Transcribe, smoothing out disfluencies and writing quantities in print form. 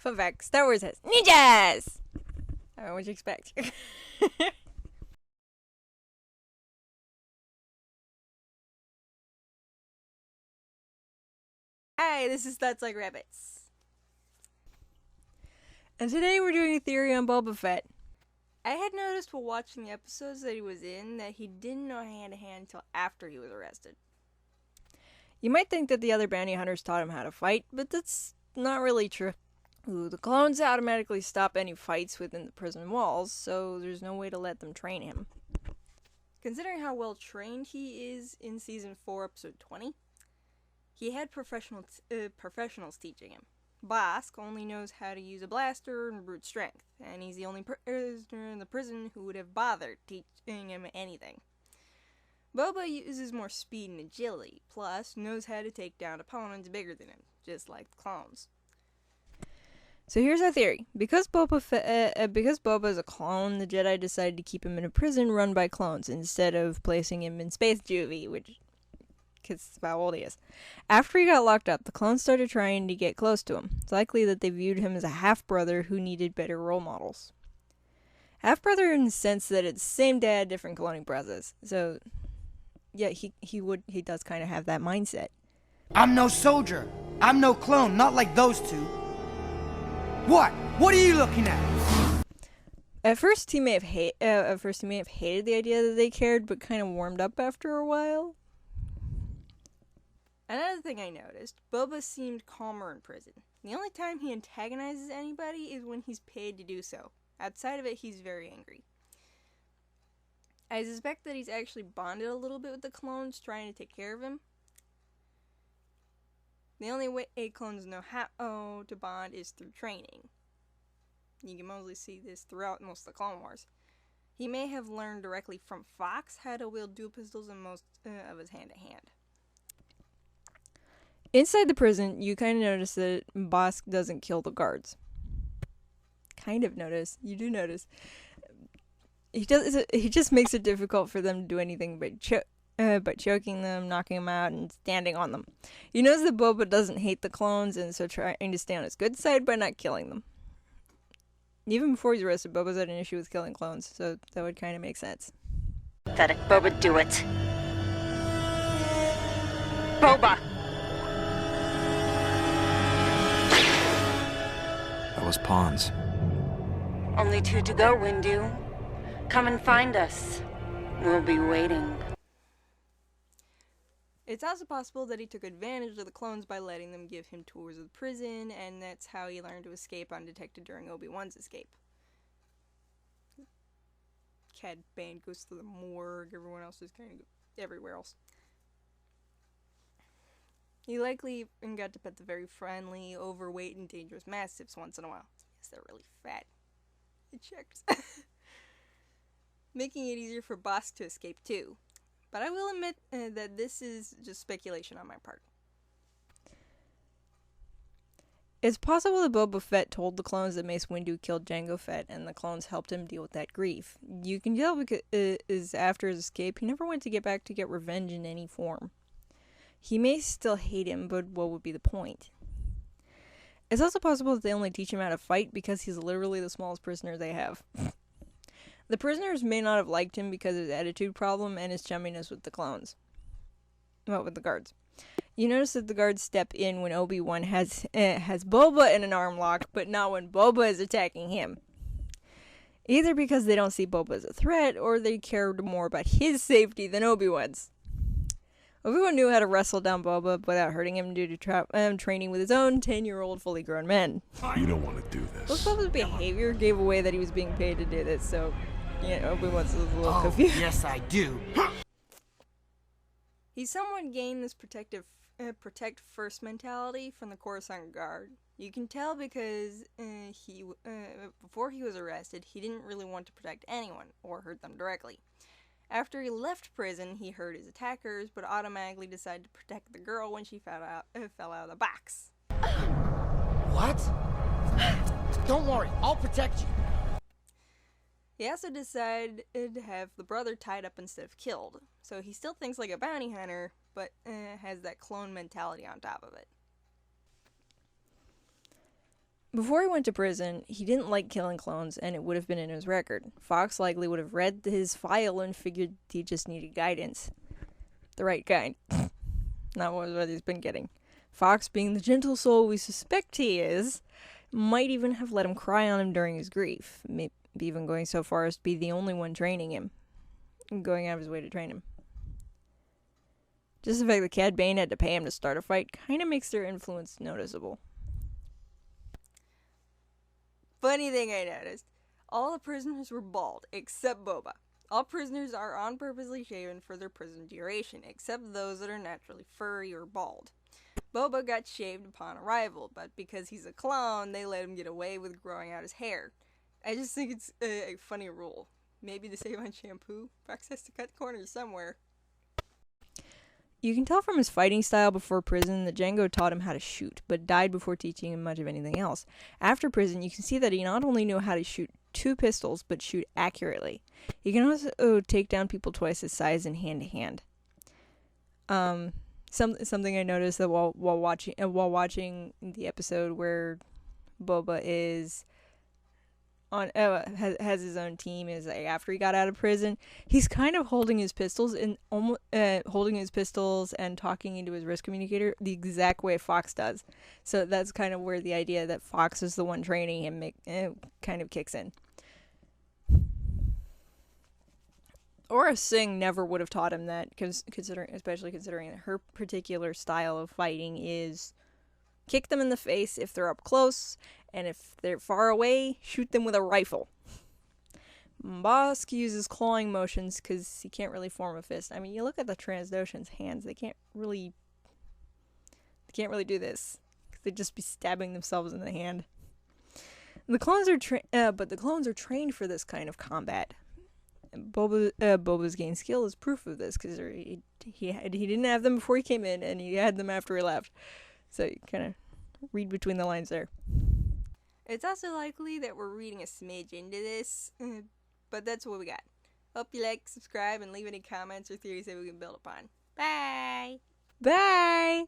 Fun fact, Star Wars has ninjas! What'd you expect? Hi, this is Thoughts Like Rabbits. And today we're doing a theory on Boba Fett. I had noticed while watching the episodes that he was in that he didn't know hand-to-hand until after he was arrested. You might think that the other bounty hunters taught him how to fight, but that's not really true. The clones automatically stop any fights within the prison walls, so there's no way to let them train him. Considering how well trained he is in Season 4, Episode 20, he had professionals teaching him. Bosk only knows how to use a blaster and brute strength, and he's the only prisoner in the prison who would have bothered teaching him anything. Boba uses more speed and agility, plus knows how to take down opponents bigger than him, just like the clones. So here's our theory. Because Boba is a clone, the Jedi decided to keep him in a prison run by clones instead of placing him in space juvie, which is how old he is. After he got locked up, the clones started trying to get close to him. It's likely that they viewed him as a half-brother who needed better role models. Half-brother in the sense that it's same dad, different cloning process. So, yeah, he does kind of have that mindset. I'm no soldier. I'm no clone, not like those two. What? What are you looking at? At first, he may have hated the idea that they cared, but kind of warmed up after a while. Another thing I noticed, Boba seemed calmer in prison. The only time he antagonizes anybody is when he's paid to do so. Outside of it, he's very angry. I suspect that he's actually bonded a little bit with the clones, trying to take care of him. The only way clones know how to bond is through training. You can mostly see this throughout most of the Clone Wars. He may have learned directly from Fox how to wield dual pistols in most of his hand-to-hand. Inside the prison, you kind of notice that Bosk doesn't kill the guards. You do notice. He just makes it difficult for them to do anything but choking them, knocking them out, and standing on them. He knows that Boba doesn't hate the clones, and so trying to stay on his good side by not killing them. Even before he's arrested, Boba's had an issue with killing clones, so that would kind of make sense. Pathetic. Boba, do it. Boba! That was pawns. Only 2 to go, Windu. Come and find us. We'll be waiting. It's also possible that he took advantage of the clones by letting them give him tours of the prison, and that's how he learned to escape undetected during Obi-Wan's escape. Cad Bane goes to the morgue, everyone else is kind of everywhere else. He likely even got to pet the very friendly, overweight, and dangerous mastiffs once in a while. Yes, they're really fat. It checks. Making it easier for Bosk to escape too. But I will admit that this is just speculation on my part. It's possible that Boba Fett told the clones that Mace Windu killed Jango Fett, and the clones helped him deal with that grief. You can tell because after his escape, he never went to get revenge in any form. He may still hate him, but what would be the point? It's also possible that they only teach him how to fight because he's literally the smallest prisoner they have. The prisoners may not have liked him because of his attitude problem and his chumminess with the clones. Well, with the guards. You notice that the guards step in when Obi-Wan has Boba in an arm lock, but not when Boba is attacking him. Either because they don't see Boba as a threat, or they cared more about his safety than Obi-Wan's. Obi-Wan knew how to wrestle down Boba without hurting him due to training with his own 10-year-old fully grown men. You don't want to do this. Boba's behavior gave away that he was being paid to do this, so Obi-Wan's a little confused. Yes, I do. He somewhat gained this protect first mentality from the Coruscant Guard. You can tell because before he was arrested, he didn't really want to protect anyone or hurt them directly. After he left prison, he hurt his attackers, but automatically decided to protect the girl when she fell out of the box. What? Don't worry, I'll protect you. He also decided to have the brother tied up instead of killed. So he still thinks like a bounty hunter, but has that clone mentality on top of it. Before he went to prison, he didn't like killing clones, and it would have been in his record. Fox likely would have read his file and figured he just needed guidance. The right kind. Not what he's been getting. Fox, being the gentle soul we suspect he is, might even have let him cry on him during his grief. Maybe even going so far as to be the only one training him. Going out of his way to train him. Just the fact that Cad Bane had to pay him to start a fight kind of makes their influence noticeable. Funny thing I noticed, all the prisoners were bald, except Boba. All prisoners are on purposely shaven for their prison duration, except those that are naturally furry or bald. Boba got shaved upon arrival, but because he's a clone, they let him get away with growing out his hair. I just think it's a funny rule. Maybe to save on shampoo, Fox has to cut corners somewhere. You can tell from his fighting style before prison that Jango taught him how to shoot, but died before teaching him much of anything else. After prison, you can see that he not only knew how to shoot 2 pistols, but shoot accurately. He can also take down people twice his size in hand-to-hand. Something I noticed that while watching the episode where Boba is on has his own team, is like after he got out of prison, he's kind of holding his pistols and talking into his wrist communicator the exact way Fox does. So that's kind of where the idea that Fox is the one training him kind of kicks in. Aura Singh never would have taught him that, especially considering that her particular style of fighting is kick them in the face if they're up close, and if they're far away, shoot them with a rifle. Bosk uses clawing motions because he can't really form a fist. I mean, you look at the Transdoshans' hands; they can't really do this. They'd just be stabbing themselves in the hand. The clones are trained for this kind of combat. Boba's gained skill is proof of this because he didn't have them before he came in, and he had them after he left. So you kind of read between the lines there. It's also likely that we're reading a smidge into this, but that's what we got. Hope you like, subscribe, and leave any comments or theories that we can build upon. Bye! Bye!